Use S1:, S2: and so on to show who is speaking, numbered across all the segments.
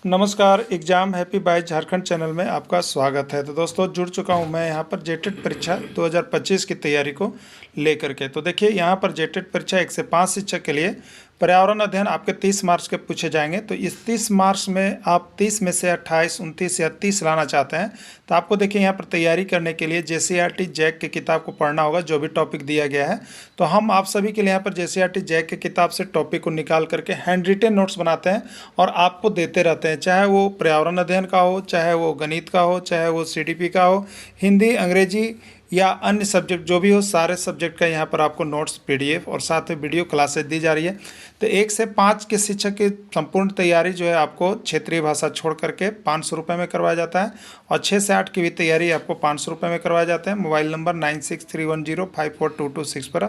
S1: नमस्कार। Exam happy by Jharkhand channel में आपका स्वागत है। तो दोस्तों जुड़ चुका हूं मैं यहां पर जेटेट परीक्षा 2025 की तैयारी को लेकर के। तो देखिए यहां पर जेटेट परीक्षा 1 से 5 शिक्षक के लिए पर्यावरण अध्ययन आपके 30 मार्क्स के पूछे जाएंगे। तो इस 30 मार्क्स में आप 30 में से 28, 29 या 30 लाना चाहते हैं तो आपको देखिए यहाँ पर तैयारी करने के लिए JCERT जैक की किताब को पढ़ना होगा, जो भी टॉपिक दिया गया है। तो हम आप सभी के लिए यहाँ पर JCERT जैक की किताब से टॉपिक को निकाल करके हैंड रिटेन नोट्स बनाते हैं और आपको देते रहते हैं, चाहे वो पर्यावरण अध्ययन का हो, चाहे वो गणित का हो, चाहे वो CDP का हो, हिंदी, अंग्रेजी या अन्य सब्जेक्ट जो भी हो, सारे सब्जेक्ट का यहाँ पर आपको नोट्स PDF और साथ में वीडियो क्लासेस दी जा रही है। तो 1 से 5 के शिक्षक की संपूर्ण तैयारी जो है आपको क्षेत्रीय भाषा छोड़ करके 500 रुपये में करवाया जाता है और 6 से 8 की भी तैयारी आपको 500 रुपये में करवाया जाता है। मोबाइल नंबर 9631054226 पर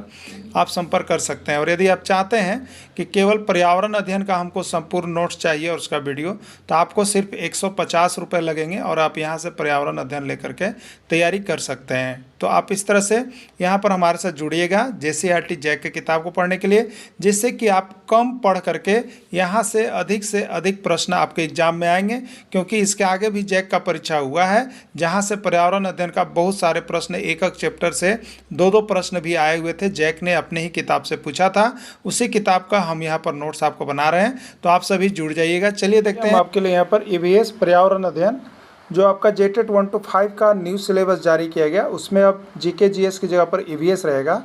S1: आप संपर्क कर सकते हैं। और यदि आप चाहते हैं कि केवल पर्यावरण अध्ययन का हमको संपूर्ण नोट्स चाहिए और उसका वीडियो, तो आपको सिर्फ 150 रुपये लगेंगे और आप यहाँ से पर्यावरण अध्ययन लेकर के तैयारी कर सकते हैं। तो आप इस तरह से यहाँ पर हमारे साथ जुड़िएगा JCERT जैक की किताब को पढ़ने के लिए, जिससे कि आप कम पढ़ करके यहाँ से अधिक प्रश्न आपके एग्जाम में आएंगे। क्योंकि इसके आगे भी जैक का परीक्षा हुआ है, जहाँ से पर्यावरण अध्ययन का बहुत सारे प्रश्न एक चैप्टर से 2-2 प्रश्न भी आए हुए थे। जैक ने अपने ही किताब से पूछा था, उसी किताब का हम यहाँ पर नोट्स आपको बना रहे हैं। तो आप सभी जुड़ जाइएगा। चलिए देखते हैं आपके लिए यहाँ पर EVS पर्यावरण अध्ययन जो आपका जेटेट 1 to 5 का न्यू सिलेबस जारी किया गया, उसमें अब GK GS की जगह पर EVS रहेगा।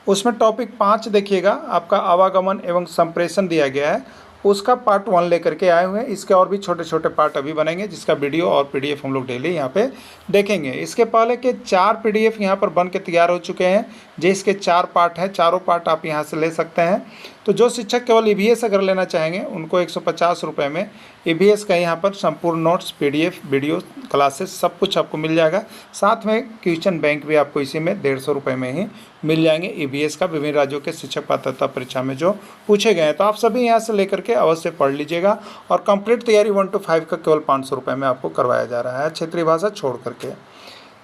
S1: उसमें टॉपिक 5 देखिएगा, आपका आवागमन एवं संप्रेषण दिया गया है, उसका पार्ट 1 लेकर के आए हुए हैं। इसके और भी छोटे छोटे पार्ट अभी बनेंगे, जिसका वीडियो और PDF हम लोग डेली यहाँ पे देखेंगे। इसके पहले के 4 PDF यहाँ पर बन के तैयार हो चुके हैं, जिसके 4 पार्ट हैं। चारों पार्ट आप यहाँ से ले सकते हैं। तो जो शिक्षक केवल EVS अगर लेना चाहेंगे, उनको 150 रुपये में EVS का यहाँ पर संपूर्ण नोट्स, PDF, वीडियो क्लासेस सब कुछ आपको मिल जाएगा। साथ में क्वेश्चन बैंक भी आपको इसी में 150 रुपये में ही मिल जाएंगे EVS का, विभिन्न राज्यों के शिक्षक पात्रता परीक्षा में जो पूछे गए हैं। तो आप सभी यहाँ से लेकर के अवश्य पढ़ लीजिएगा। और कंप्लीट तैयारी 1 to 5 का केवल 500 रुपये में आपको करवाया जा रहा है, क्षेत्रीय भाषा छोड़ करके।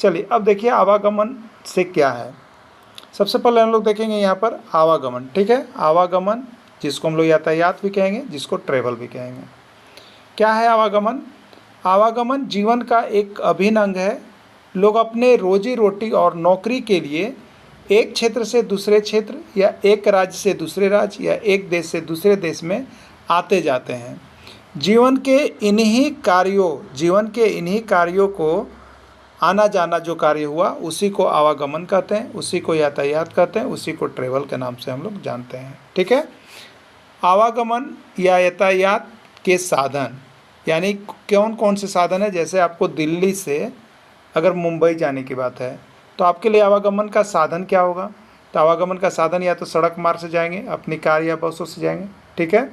S1: चलिए अब देखिए आवागमन से क्या है। सबसे पहले हम लोग देखेंगे यहाँ पर आवागमन। ठीक है, आवागमन जिसको हम लोग यातायात भी कहेंगे, जिसको ट्रेवल भी कहेंगे। क्या है आवागमन? आवागमन जीवन का एक अभिन्न अंग है। लोग अपने रोजी रोटी और नौकरी के लिए एक क्षेत्र से दूसरे क्षेत्र या एक राज्य से दूसरे राज्य या एक देश से दूसरे देश में आते जाते हैं। जीवन के इन्हीं कार्यों को आना जाना जो कार्य हुआ, उसी को आवागमन कहते हैं, उसी को यातायात कहते हैं, उसी को ट्रेवल के नाम से हम लोग जानते हैं। ठीक है, आवागमन या यातायात के साधन यानी कौन कौन से साधन है। जैसे आपको दिल्ली से अगर मुंबई जाने की बात है, तो आपके लिए आवागमन का साधन क्या होगा? तो आवागमन का साधन या तो सड़क मार्ग से जाएंगे, अपनी कार या बसों से जाएंगे। ठीक है,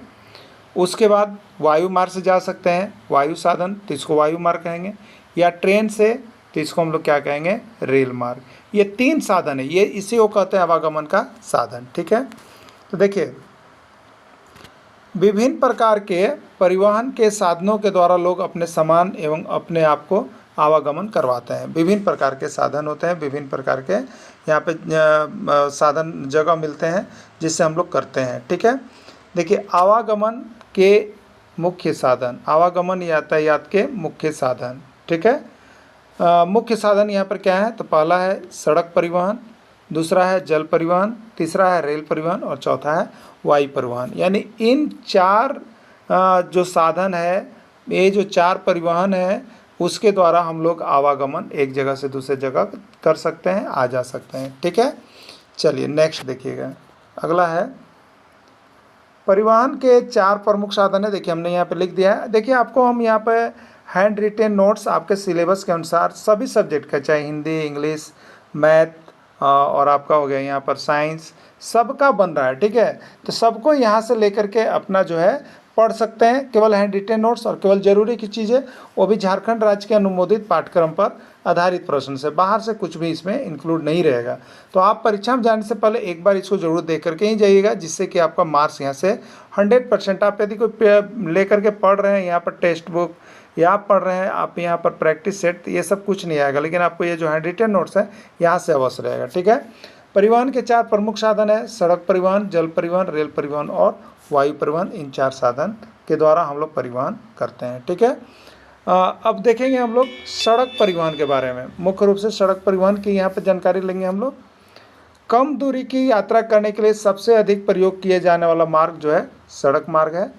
S1: उसके बाद वायु मार्ग से जा सकते हैं, वायु साधन, तो इसको वायु मार्ग कहेंगे। या ट्रेन से, तो इसको हम लोग क्या कहेंगे? रेल मार्ग। ये 3 साधन है, ये इसी को कहते हैं आवागमन का साधन। ठीक है, तो देखिए विभिन्न प्रकार के परिवहन के साधनों के द्वारा लोग अपने सामान एवं अपने आप को आवागमन करवाते हैं। विभिन्न प्रकार के साधन होते हैं, विभिन्न प्रकार के यहाँ पे साधन जगह मिलते हैं जिससे हम लोग करते हैं। ठीक है, देखिए आवागमन के मुख्य साधन, आवागमन यातायात के मुख्य साधन। ठीक है, मुख्य साधन यहाँ पर क्या है? तो पहला है सड़क परिवहन, दूसरा है जल परिवहन, तीसरा है रेल परिवहन और चौथा है वायु परिवहन। यानी इन 4 जो साधन है, ये जो 4 परिवहन है, उसके द्वारा हम लोग आवागमन एक जगह से दूसरे जगह कर सकते हैं, आ जा सकते हैं। ठीक है, चलिए नेक्स्ट देखिएगा। अगला है परिवहन के 4 प्रमुख साधन है। देखिए हमने यहाँ पे लिख दिया है। देखिए आपको हम यहाँ पे हैंड रिटेन नोट्स आपके सिलेबस के अनुसार सभी सब्जेक्ट का, चाहे हिंदी, इंग्लिश, मैथ और आपका हो गया यहाँ पर साइंस, सबका बन रहा है। ठीक है, तो सबको यहाँ से लेकर के अपना जो है पढ़ सकते हैं, केवल हैंड रिटेन नोट्स। और केवल जरूरी की चीज़ें, वो भी झारखंड राज्य के अनुमोदित पाठ्यक्रम पर आधारित प्रश्न से, बाहर से कुछ भी इसमें इंक्लूड नहीं रहेगा। तो आप परीक्षा में जाने से पहले एक बार इसको जरूर देख करके ही जाइएगा, जिससे कि आपका मार्क्स यहाँ से 100%। आप यदि कोई लेकर के पढ़ रहे हैं यहाँ पर टेक्स्ट बुक, या आप पढ़ रहे हैं आप यहाँ पर प्रैक्टिस सेट, ये सब कुछ नहीं आएगा, लेकिन आपको ये जो हैंड रिटेन नोट्स है यहाँ से अवश्य रहेगा। ठीक है, परिवहन के 4 प्रमुख साधन है: सड़क परिवहन, जल परिवहन, रेल परिवहन और वायु परिवहन, इन 4 साधन के द्वारा हम लोग परिवहन करते हैं। ठीक है, अब देखेंगे हम लोग सड़क परिवहन के बारे में। मुख्य रूप से सड़क परिवहन की यहाँ पर जानकारी लेंगे हम लोग। कम दूरी की यात्रा करने के लिए सबसे अधिक प्रयोग किए जाने वाला मार्ग जो है सड़क मार्ग है।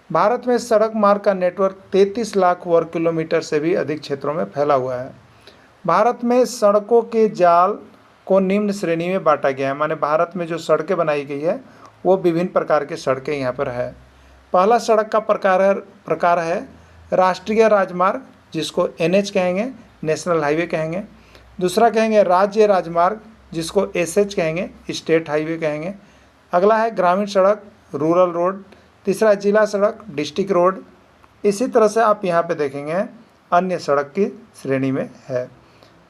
S1: भारत में सड़क मार्ग का नेटवर्क 33 लाख वर्ग किलोमीटर से भी अधिक क्षेत्रों में फैला हुआ है। भारत में सड़कों के जाल को निम्न श्रेणी में बांटा गया है, माने भारत में जो सड़कें बनाई गई है वो विभिन्न प्रकार की सड़कें यहाँ पर है। पहला सड़क का प्रकार है राष्ट्रीय राजमार्ग, जिसको NH कहेंगे, नेशनल हाईवे कहेंगे। दूसरा कहेंगे राज्य राजमार्ग, जिसको SH कहेंगे, स्टेट हाईवे कहेंगे। अगला है ग्रामीण सड़क, रूरल रोड। तीसरा जिला सड़क, डिस्ट्रिक्ट रोड। इसी तरह से आप यहाँ पे देखेंगे अन्य सड़क की श्रेणी में है।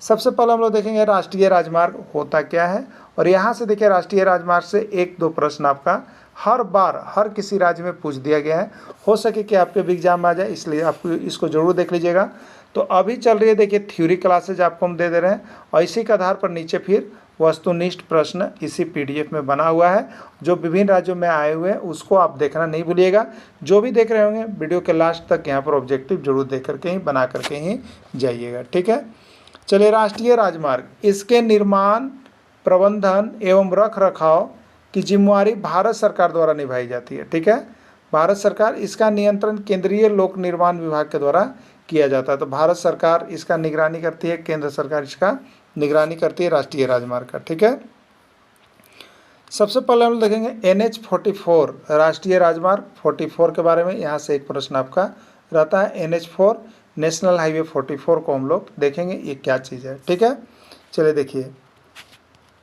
S1: सबसे पहले हम लोग देखेंगे राष्ट्रीय राजमार्ग होता क्या है, और यहाँ से देखिए राष्ट्रीय राजमार्ग से 1-2 प्रश्न आपका हर बार हर किसी राज्य में पूछ दिया गया है। हो सके कि आपके भी एग्जाम में आ जाए, इसलिए आप इसको जरूर देख लीजिएगा। तो अभी चल रही है देखिए थ्योरी क्लासेज आपको हम दे रहे हैं, और इसी के आधार पर नीचे फिर वस्तुनिष्ठ प्रश्न इसी PDF में बना हुआ है जो विभिन्न राज्यों में आए हुए हैं, उसको आप देखना नहीं भूलिएगा। जो भी देख रहे होंगे वीडियो के लास्ट तक यहाँ पर ऑब्जेक्टिव जरूर देख करके ही बना करके ही जाइएगा। ठीक है, चलिए राष्ट्रीय राजमार्ग, इसके निर्माण, प्रबंधन एवं रख रखाव की जिम्मेवारी भारत सरकार द्वारा निभाई जाती है। ठीक है, भारत सरकार, इसका नियंत्रण केंद्रीय लोक निर्माण विभाग के द्वारा किया जाता है। तो भारत सरकार इसका निगरानी करती है, केंद्र सरकार इसका निगरानी करती है राष्ट्रीय राजमार्ग का। ठीक है, सबसे पहले हम देखेंगे NH44 राष्ट्रीय राजमार्ग 44 के बारे में। यहाँ से एक प्रश्न आपका रहता है। NH4 नेशनल हाईवे 44 को हम लोग देखेंगे ये क्या चीज़ है। ठीक है, चलिए देखिए,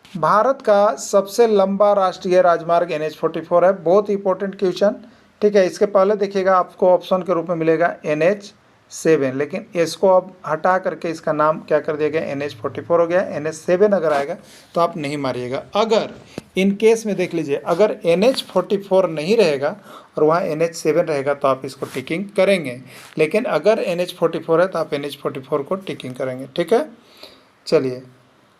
S1: भारत का सबसे लंबा राष्ट्रीय राजमार्ग NH44 है। बहुत इंपॉर्टेंट क्वेश्चन। ठीक है, इसके पहले देखिएगा आपको ऑप्शन के रूप में मिलेगा NH7, लेकिन इसको अब हटा करके इसका नाम क्या कर दिया गया, NH44 हो गया। NH7 अगर आएगा तो आप नहीं मारिएगा। अगर इन केस में देख लीजिए, अगर NH44 नहीं रहेगा और वहाँ NH7 रहेगा तो आप इसको टिकिंग करेंगे, लेकिन अगर NH44 है तो आप NH44 को टिकिंग करेंगे। ठीक है, चलिए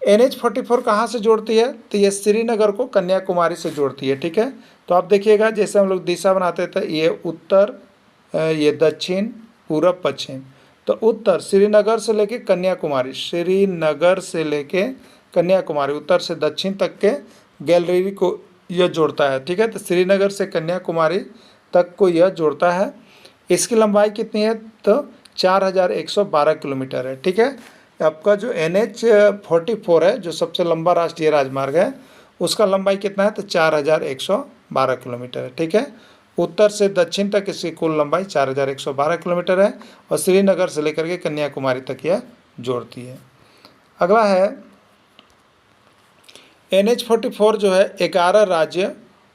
S1: NH44 कहाँ से जोड़ती है, तो ये श्रीनगर को कन्याकुमारी से जोड़ती है। ठीक है, तो आप देखिएगा जैसे हम लोग दिशा बनाते थे, ये उत्तर, ये दक्षिण, पूरब, पश्चिम। तो उत्तर श्रीनगर से लेके कन्याकुमारी, श्रीनगर से लेके कन्याकुमारी, उत्तर से दक्षिण तक के गैलरी को यह जोड़ता है। ठीक है, तो श्रीनगर से कन्याकुमारी तक को यह जोड़ता है। इसकी लंबाई कितनी है, तो 4112 किलोमीटर है। ठीक है, आपका जो NH44 है, जो सबसे लंबा राष्ट्रीय राजमार्ग है, उसका लंबाई कितना है, तो 4112 किलोमीटर है। ठीक है, उत्तर से दक्षिण तक इसकी कुल लंबाई 4112 किलोमीटर है, और श्रीनगर से लेकर के कन्याकुमारी तक यह जोड़ती है। अगला है NH44 जो है 11 राज्य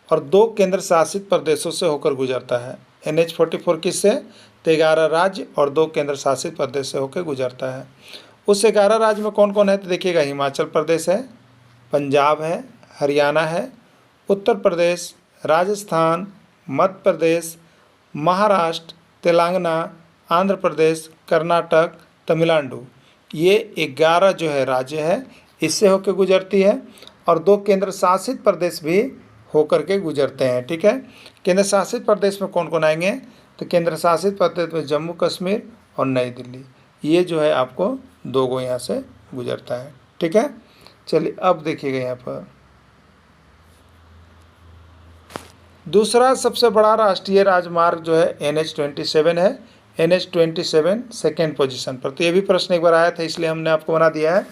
S1: और 2 केंद्र शासित प्रदेशों से होकर गुजरता है। NH44 किससे, तो 11 राज्य और 2 केंद्र शासित प्रदेश से होकर गुजरता है। उस 11 राज्य में कौन कौन है, तो देखिएगा हिमाचल प्रदेश है, पंजाब है, हरियाणा है, उत्तर प्रदेश, राजस्थान, मध्य प्रदेश, महाराष्ट्र, तेलंगाना, आंध्र प्रदेश, कर्नाटक, तमिलनाडु। ये 11 जो है राज्य है, इससे होकर गुजरती है, और 2 केंद्र शासित प्रदेश भी होकर के गुजरते हैं। ठीक है, केंद्र शासित प्रदेश में कौन कौन आएंगे, तो केंद्र शासित प्रदेश में जम्मू कश्मीर और नई दिल्ली, ये जो है आपको 2 गो यहाँ से गुजरता है। ठीक है, चलिए अब देखिएगा यहाँ पर दूसरा सबसे बड़ा राष्ट्रीय राजमार्ग जो है NH27 है। NH27 सेकेंड पोजीशन पर। तो ये भी प्रश्न एक बार आया था, इसलिए हमने आपको बना दिया है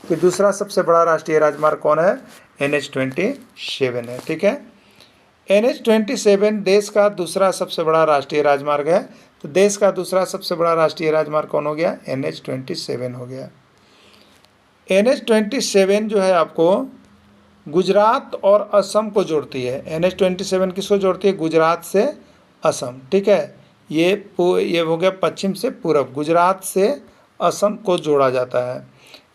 S1: कि दूसरा सबसे बड़ा राष्ट्रीय राजमार्ग कौन है, NH27 है। ठीक है, NH27 देश का दूसरा सबसे बड़ा राष्ट्रीय राजमार्ग है। तो देश का दूसरा सबसे बड़ा राष्ट्रीय राजमार्ग कौन हो गया, NH27 हो गया। NH27 जो है आपको गुजरात और असम को जोड़ती है। NH27 किसको जोड़ती है, गुजरात से असम। ठीक है, ये हो गया पश्चिम से पूरब, गुजरात से असम को जोड़ा जाता है।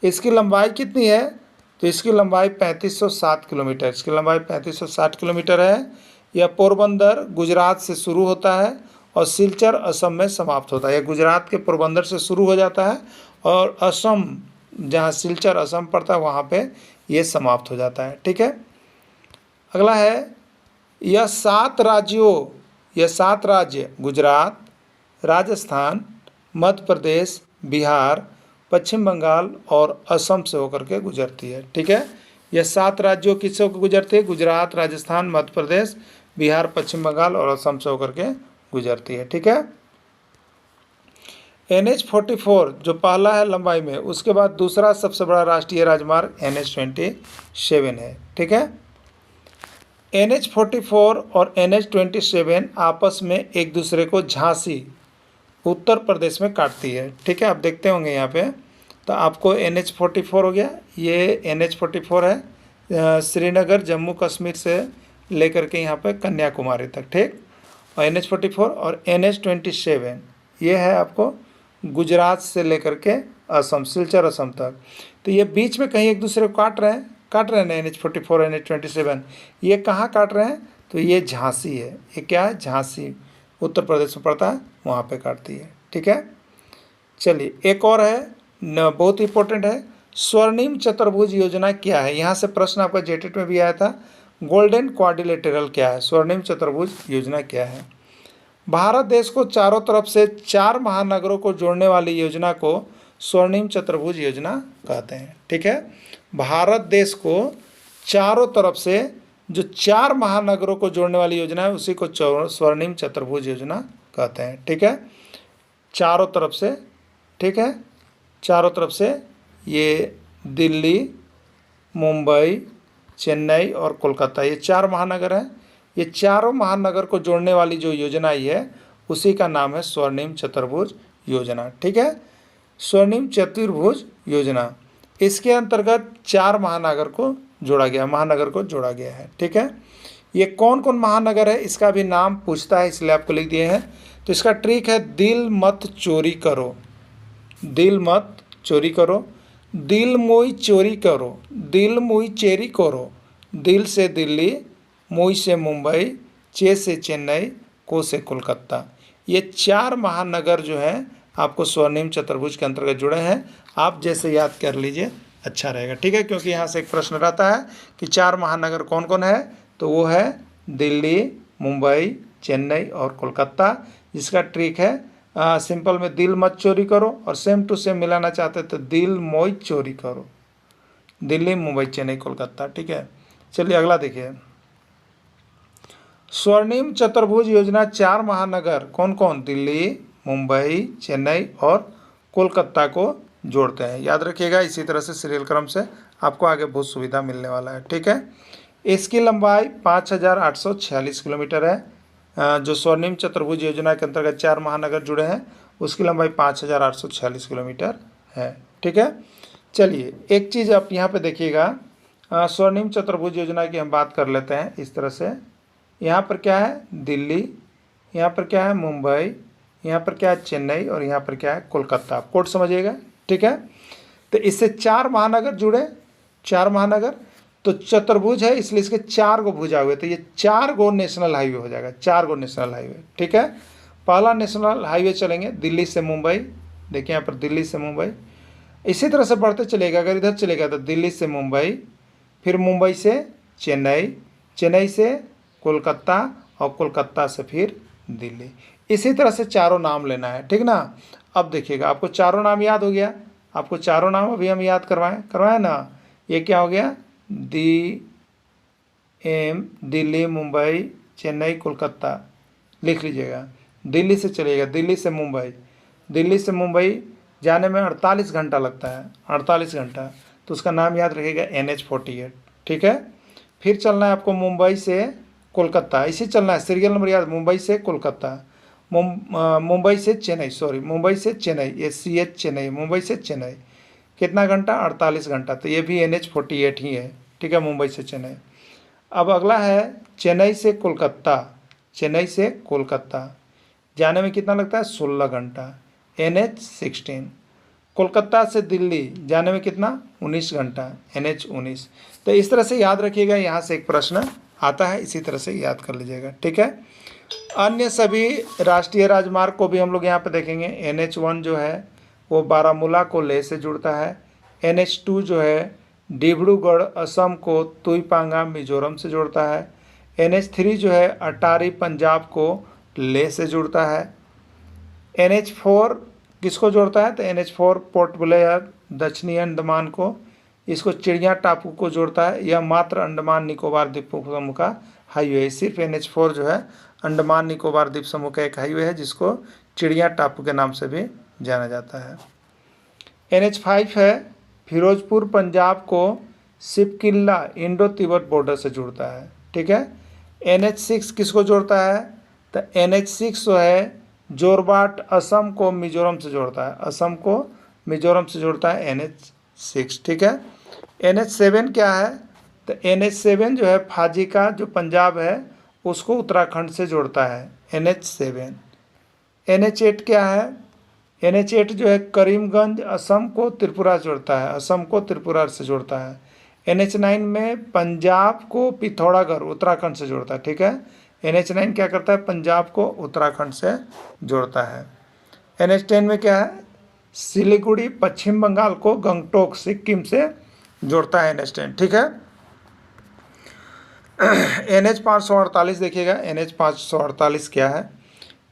S1: इसकी लंबाई कितनी है, तो इसकी लंबाई 3507 किलोमीटर, इसकी लंबाई 3560 किलोमीटर है। यह पोरबंदर गुजरात से शुरू होता है और सिलचर असम में समाप्त होता है। यह गुजरात के पोरबंदर से शुरू हो जाता है और असम, जहाँ सिलचर असम पड़ता है, वहाँ पे ये समाप्त हो जाता है। ठीक है, अगला है यह 7 राज्य गुजरात, राजस्थान, मध्य प्रदेश, बिहार, पश्चिम बंगाल और असम से होकर के गुजरती है। ठीक है, यह 7 राज्यों किससे होकर गुजरती है? गुजरात, राजस्थान, मध्य प्रदेश, बिहार, पश्चिम बंगाल और असम से होकर के गुजरती है। ठीक है, NH-44 जो पहला है लंबाई में, उसके बाद दूसरा सबसे बड़ा राष्ट्रीय राजमार्ग NH-27 है। ठीक है, NH-44 और NH-27 आपस में एक दूसरे को झांसी उत्तर प्रदेश में काटती है। ठीक है, आप देखते होंगे यहाँ पे, तो आपको NH-44 हो गया, ये NH-44 है श्रीनगर जम्मू कश्मीर से लेकर के यहाँ पे कन्याकुमारी तक। ठीक, और NH-44 और NH-27 ये है आपको गुजरात से लेकर के असम, सिलचर असम तक। तो ये बीच में कहीं एक दूसरे को काट रहे हैं ना, NH-44 NH-27 ये कहाँ काट रहे हैं? तो ये झांसी है, ये क्या है? झांसी उत्तर प्रदेश में पड़ता है, वहाँ पे काटती है। ठीक है, चलिए एक और है बहुत इंपॉर्टेंट है, स्वर्णिम चतुर्भुज योजना क्या है? यहाँ से प्रश्न आपका जेटेट में भी आया था, गोल्डन क्वाड्रिलेटरल क्या है? स्वर्णिम चतुर्भुज योजना क्या है? भारत देश को चारों तरफ से 4 महानगरों को जोड़ने वाली योजना को स्वर्णिम चतुर्भुज योजना कहते हैं। ठीक है, भारत देश को चारों तरफ से जो 4 महानगरों को जोड़ने वाली योजना है उसी को स्वर्णिम चतुर्भुज योजना कहते हैं। ठीक है, चारों तरफ से, ठीक है, चारों तरफ से ये दिल्ली, मुंबई, चेन्नई और कोलकाता, ये 4 महानगर हैं। ये चारों महानगर को जोड़ने वाली जो योजना आई है उसी का नाम है स्वर्णिम चतुर्भुज योजना। ठीक है, स्वर्णिम चतुर्भुज योजना, इसके अंतर्गत 4 महानगर को जोड़ा गया है। ठीक है, ये कौन कौन महानगर है इसका भी नाम पूछता है, इसलिए आपको लिख दिए हैं। तो इसका ट्रिक है दिल मत चोरी करो, दिल मत चोरी करो, दिल मोई चोरी करो, दिल मोई चेरी करो, दिल से दिल्ली, मुई से मुंबई, चे से चेन्नई, को से कोलकाता, ये 4 महानगर जो हैं आपको स्वर्णिम चतुर्भुज के अंतर्गत जुड़े हैं। आप जैसे याद कर लीजिए अच्छा रहेगा। ठीक है, क्योंकि यहाँ से एक प्रश्न रहता है कि 4 महानगर कौन कौन है, तो वो है दिल्ली, मुंबई, चेन्नई और कोलकाता, जिसका ट्रिक है सिंपल में दिल मत चोरी करो, और सेम टू सेम मिलाना चाहते तो दिल मोई चोरी करो, दिल्ली, मुंबई, चेन्नई, कोलकाता। ठीक है, चलिए अगला देखिए, स्वर्णिम चतुर्भुज योजना 4 महानगर कौन कौन? दिल्ली, मुंबई, चेन्नई और कोलकाता को जोड़ते हैं। याद रखिएगा, इसी तरह से सीरियल क्रम से आपको आगे बहुत सुविधा मिलने वाला है। ठीक है, इसकी लंबाई 5846 किलोमीटर है। जो स्वर्णिम चतुर्भुज योजना के अंतर्गत 4 महानगर जुड़े हैं उसकी लंबाई 5846 किलोमीटर है। ठीक है, चलिए एक चीज़ आप यहाँ पे देखिएगा, स्वर्णिम चतुर्भुज योजना की हम बात कर लेते हैं इस तरह से। यहाँ पर क्या है? दिल्ली, यहाँ पर क्या है? मुंबई, यहाँ पर क्या है? चेन्नई और यहाँ पर क्या है? कोलकाता। कोड समझिएगा। ठीक है, तो इससे 4 महानगर जुड़े, 4 महानगर, तो चतुर्भुज है इसलिए इसके 4 गो भुजा हुए, तो ये 4 गो नेशनल हाईवे हो जाएगा, 4 गो नेशनल हाईवे। ठीक है, पहला नेशनल हाईवे चलेंगे दिल्ली से मुंबई, देखिए यहाँ पर दिल्ली से मुंबई, इसी तरह से बढ़ते चलेगा। अगर इधर चलेगा तो दिल्ली से मुंबई, फिर मुंबई से चेन्नई, चेन्नई से कोलकाता और कोलकाता से फिर दिल्ली। इसी तरह से चारों नाम लेना है, ठीक ना। अब देखिएगा, आपको चारों नाम याद हो गया, आपको चारों नाम अभी हम याद करवाएं ना। ये क्या हो गया? दिल्ली, मुंबई, चेन्नई, कोलकाता, लिख लीजिएगा। दिल्ली से चलिएगा, दिल्ली से मुंबई, दिल्ली से मुंबई जाने में 48 घंटा लगता है, 48 घंटा, तो उसका नाम याद रखिएगा NH-48। ठीक है, फिर चलना है आपको मुंबई से कोलकाता, इसी चलना है, सीरियल नंबर याद, मुंबई से कोलकाता, मुंबई से चेन्नई, सॉरी मुंबई से चेन्नई, ये CH चेन्नई, मुंबई से चेन्नई, कितना घंटा? 48 घंटा, तो ये भी NH-48 ही है। ठीक है, मुंबई से चेन्नई। अब अगला है चेन्नई से कोलकाता, चेन्नई से कोलकाता जाने में कितना लगता है? 16 घंटा, NH-16। कोलकाता से दिल्ली जाने में कितना? 19 घंटा, NH-19। तो इस तरह से याद रखिएगा, यहाँ से एक प्रश्न आता है, इसी तरह से याद कर लीजिएगा। ठीक है, अन्य सभी राष्ट्रीय राजमार्ग को भी हम लोग यहाँ पे देखेंगे। NH-1 जो है वो बारामूला को लेह से जुड़ता है। NH-2 जो है डिब्रूगढ़ असम को तुईपांगा मिजोरम से जोड़ता है। NH3 जो है अटारी पंजाब को लेह से जुड़ता है। NH4 किसको जोड़ता है? तो NH4 पोर्ट ब्लेयर दक्षिणी अंडमान को, इसको चिड़िया टापू को जोड़ता है। यह मात्र अंडमान निकोबार द्वीप समूह का हाईवे है। सिर्फ NH4 जो है अंडमान निकोबार द्वीप समूह का एक हाईवे है जिसको चिड़िया टापू के नाम से भी जाना जाता है। NH5 है फिरोजपुर पंजाब को सिपकिल्ला इंडो तिब्बत बॉर्डर से जोड़ता है। ठीक है। NH6 किसको जोड़ता है? तो NH6 जो है जोरबाट असम को मिजोरम से जोड़ता है। असम को मिजोरम से जोड़ता है NH6। ठीक है। NH7 क्या है? तो NH7 जो है फाजिका जो पंजाब है उसको उत्तराखंड से जोड़ता है NH7। NH8 क्या है? NH8 जो है करीमगंज असम को त्रिपुरा से जोड़ता है, असम को त्रिपुरा से जोड़ता है। NH9 में पंजाब को पिथौरागढ़ उत्तराखंड से जोड़ता है। ठीक है। NH9 क्या करता है? पंजाब को उत्तराखंड से जोड़ता है। NH10 में क्या है? सिलीगुड़ी पश्चिम बंगाल को गंगटोक सिक्किम से जोड़ता है NH10। ठीक है। NH548 देखिएगा, NH548 क्या है?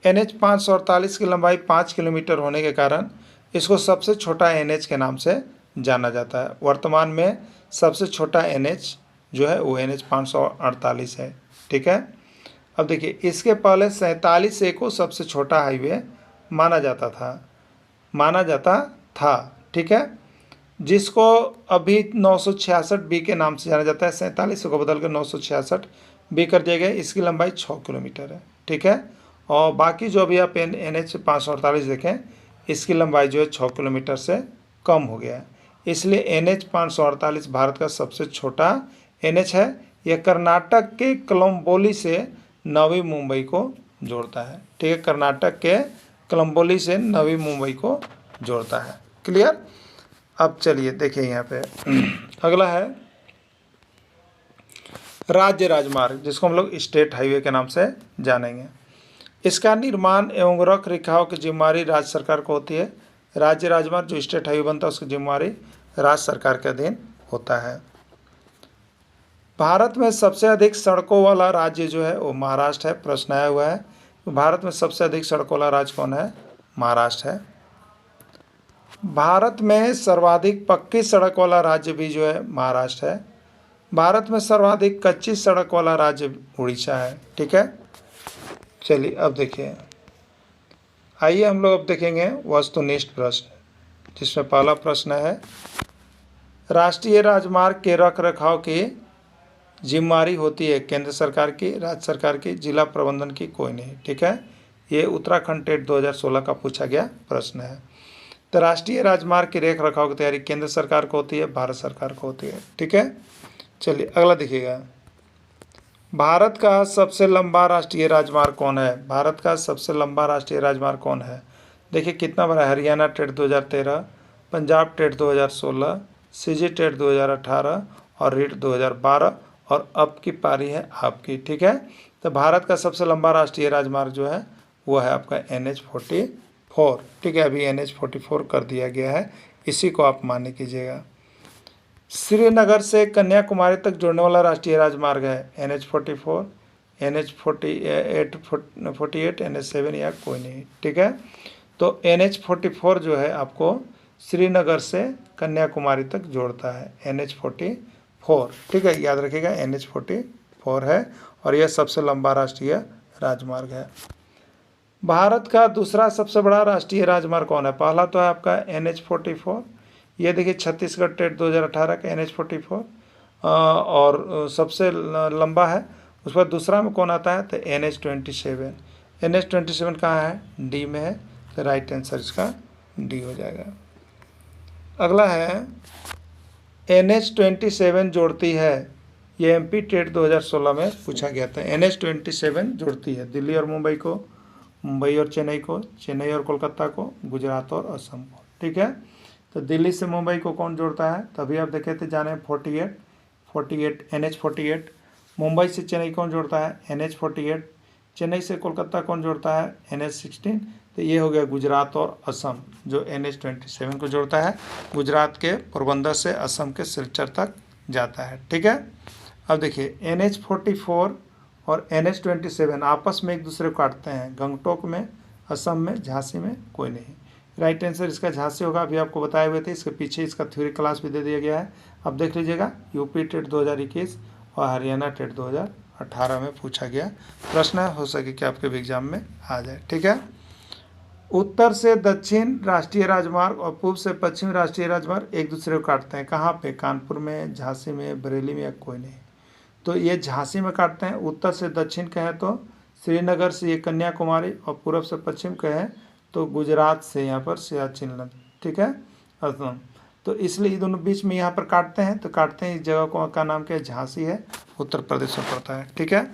S1: NH548 की लंबाई 5 किलोमीटर होने के कारण इसको सबसे छोटा NH के नाम से जाना जाता है। वर्तमान में सबसे छोटा NH जो है वो NH548 है। ठीक है। अब देखिए, इसके पहले 47A को सबसे छोटा हाईवे माना जाता था। ठीक है। जिसको अभी 966B के नाम से जाना जाता है। 47A को बदल कर 966B कर दिया गया। इसकी लंबाई 6 किलोमीटर है। ठीक है। और बाकी जो अभी आप NH548 देखें इसकी लंबाई जो है 6 किलोमीटर से कम हो गया है। इसलिए NH548 भारत का सबसे छोटा NH है। यह कर्नाटक के कलम्बोली से नवी मुंबई को जोड़ता है। ठीक है। कर्नाटक के कलम्बोली से नवी मुंबई को जोड़ता है। क्लियर। अब चलिए देखिए यहाँ पे अगला है राज्य राजमार्ग, जिसको हम लोग स्टेट हाईवे के नाम से जानेंगे। इसका निर्माण एवं रख रखाव की जिम्मेदारी राज्य सरकार को होती है। राज्य राजमार्ग जो स्टेट हाईवे बनता है उसकी जिम्मेदारी राज्य सरकार के अधीन होता है। भारत में सबसे अधिक सड़कों वाला राज्य जो है वो महाराष्ट्र है। प्रश्न आया हुआ है भारत में सबसे अधिक सड़कों वाला राज्य कौन है? महाराष्ट्र है। भारत में सर्वाधिक पक्की सड़क वाला राज्य भी जो है महाराष्ट्र है। भारत में सर्वाधिक कच्ची सड़क वाला राज्य उड़ीसा है। ठीक है। चलिए अब देखिए, आइए हम लोग अब देखेंगे वस्तुनिष्ठ प्रश्न, जिसमें पहला प्रश्न है राष्ट्रीय राजमार्ग के रख रखाव की जिम्मेदारी होती है केंद्र सरकार की, राज्य सरकार की, जिला प्रबंधन की कोई नहीं। ठीक है। ये उत्तराखंड टेट 2016 का पूछा गया प्रश्न है। तो राष्ट्रीय राजमार्ग की रेख रखाव की तैयारी केंद्र सरकार को होती है, भारत सरकार को होती है। ठीक है। चलिए अगला देखिएगा, भारत का सबसे लंबा राष्ट्रीय राजमार्ग कौन है? भारत का सबसे लंबा राष्ट्रीय राजमार्ग कौन है? देखिए कितना बड़ा है। Haryana TET 2013, Punjab TET 2016, CG TET 2018 और रीट 2012 और अब की पारी है आपकी। ठीक है। तो भारत का सबसे लंबा राष्ट्रीय राजमार्ग जो है वो है आपका NH44। ठीक है। अभी NH44 कर दिया गया है, इसी को आप मान्य कीजिएगा। श्रीनगर से कन्याकुमारी तक जोड़ने वाला राष्ट्रीय राजमार्ग है NH44, NH48, 48, NH7 या कोई नहीं। ठीक है। तो NH44 जो है आपको श्रीनगर से कन्याकुमारी तक जोड़ता है NH44। ठीक है। याद रखिएगा NH44 है और यह सबसे लंबा राष्ट्रीय राजमार्ग है। भारत का दूसरा सबसे बड़ा राष्ट्रीय राजमार्ग कौन है? पहला तो है आपका NH44, ये देखिए छत्तीसगढ़ टेट 2018 का NH44 और सबसे लंबा है। उस पर दूसरा में कौन आता है? तो NH27। NH27 कहाँ है? डी में है। तो राइट आंसर इसका डी हो जाएगा। अगला है NH27 जोड़ती है, ये MP टेट 2016 में पूछा गया था। NH27 जोड़ती है दिल्ली और मुंबई को, मुंबई और चेन्नई को, चेन्नई और कोलकाता को, गुजरात और असम को। ठीक है। तो दिल्ली से मुंबई को कौन जोड़ता है? तभी आप देखे थे जाने 48 NH48। मुंबई से चेन्नई कौन जोड़ता है? NH48। चेन्नई से कोलकाता कौन जोड़ता है? NH16। तो ये हो गया गुजरात और असम जो NH27 को जोड़ता है। गुजरात के पोरबंदर से असम के सिलचर तक जाता है। ठीक है। अब देखिए NH44 और NH27 आपस में एक दूसरे को काटते हैं। गंगटोक में, असम में, झांसी में कोई नहीं। राइट आंसर इसका झांसी होगा। अभी आपको बताए हुए थे, इसके पीछे इसका थ्योरी क्लास भी दे दिया गया है। अब देख लीजिएगा, यूपी टेट 2021 और हरियाणा टेट 2018 में पूछा गया प्रश्न है, हो सके कि आपके भी एग्जाम में आ जाए। ठीक है। उत्तर से दक्षिण राष्ट्रीय राजमार्ग और पूर्व से पश्चिम राष्ट्रीय राजमार्ग एक दूसरे को काटते हैं। कहाँ पे? कानपुर में, झांसी में, बरेली में, या कोई नहीं। तो ये झांसी में काटते हैं। उत्तर से दक्षिण कहें तो श्रीनगर से ये कन्याकुमारी, और पूर्व से पश्चिम कहें तो गुजरात से यहाँ पर सियाचिन नदी। ठीक है, असम। तो इसलिए ये दोनों बीच में यहाँ पर काटते हैं, तो काटते हैं। इस जगह को का नाम क्या है? झांसी है, उत्तर प्रदेश में पड़ता है। ठीक है।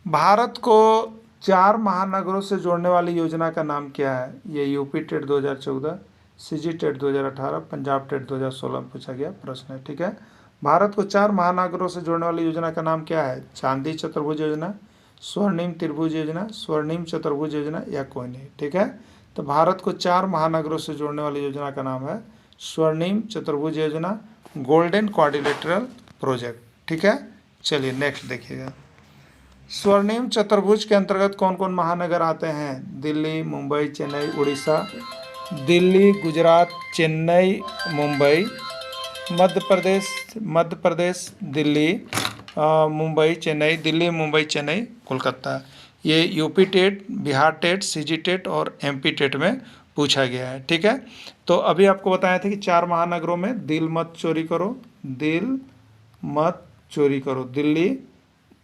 S1: भारत को 4 महानगरों से जोड़ने वाली योजना का नाम क्या है? ये UP TET 2014, CG TET 2018, Punjab TET 2016 में पूछा गया प्रश्न है। ठीक है। भारत को 4 महानगरों से जोड़ने वाली योजना का नाम क्या है? चांदी चतुर्भुज योजना, स्वर्णिम त्रिभुज योजना, स्वर्णिम चतुर्भुज योजना, या कोई नहीं। ठीक है। तो भारत को 4 महानगरों से जोड़ने वाली योजना का नाम है स्वर्णिम चतुर्भुज योजना, गोल्डन क्वाड्रिलेटरल प्रोजेक्ट। ठीक है। चलिए नेक्स्ट देखिएगा। स्वर्णिम चतुर्भुज के अंतर्गत कौन कौन महानगर आते हैं? दिल्ली, मुंबई, चेन्नई, उड़ीसा। दिल्ली, गुजरात, चेन्नई, मुंबई। मध्य प्रदेश, दिल्ली, मुंबई, चेन्नई, दिल्ली, मुंबई, चेन्नई, कोलकाता। ये UP TET, Bihar TET, CG TET और एमपी टेट में पूछा गया है। ठीक है। तो अभी आपको बताया था कि 4 महानगरों में दिल मत चोरी करो, दिल मत चोरी करो, दिल्ली,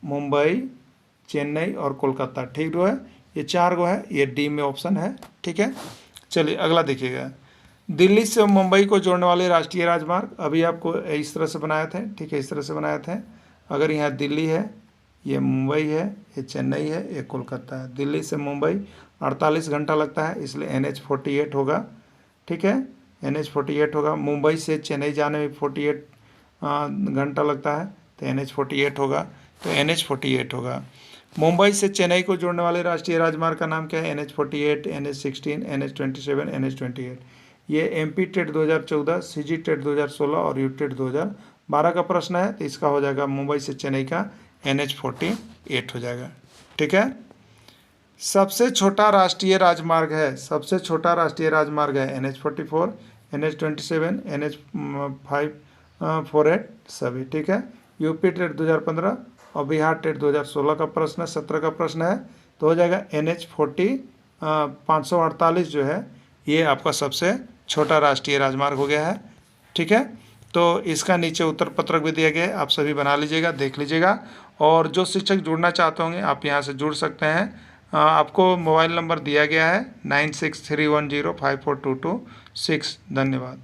S1: मुंबई, चेन्नई और कोलकाता। ठीक जो है, ये 4 गो है, ये डी में ऑप्शन है। ठीक है। चलिए अगला देखिएगा। दिल्ली से मुंबई को जोड़ने वाले राष्ट्रीय राजमार्ग, अभी आपको इस तरह से बनाए थे। ठीक है, इस तरह से बनाए थे। अगर यहाँ दिल्ली है, ये मुंबई है, ये चेन्नई है, ये कोलकाता है। दिल्ली से मुंबई 48 घंटा लगता है, इसलिए NH48 होगा। ठीक है, NH48 होगा। मुंबई से चेन्नई जाने में 48 घंटा लगता है, तो NH48 होगा। तो NH48 होगा। मुंबई से चेन्नई को जोड़ने वाले राष्ट्रीय राजमार्ग का नाम क्या है? NH48, NH16, NH27, NH28। ये एमपी टेट 2014, सीजी टेट 2016 और यू टेट 2012 का प्रश्न है। तो इसका हो जाएगा मुंबई से चेन्नई का NH48 हो जाएगा। ठीक है। सबसे छोटा राष्ट्रीय राजमार्ग है, सबसे छोटा राष्ट्रीय राजमार्ग है NH44, NH27, NH548 सभी। ठीक है। यूपी टेट 2015 और बिहार टेट 2016 का प्रश्न है, 17 का प्रश्न है। तो हो जाएगा NH40 548 जो है, ये आपका सबसे छोटा राष्ट्रीय राजमार्ग हो गया है। ठीक है। तो इसका नीचे उत्तर पत्रक भी दिया गया है, आप सभी बना लीजिएगा, देख लीजिएगा। और जो शिक्षक जुड़ना चाहते होंगे आप यहाँ से जुड़ सकते हैं। आपको मोबाइल नंबर दिया गया है 9631054226। धन्यवाद।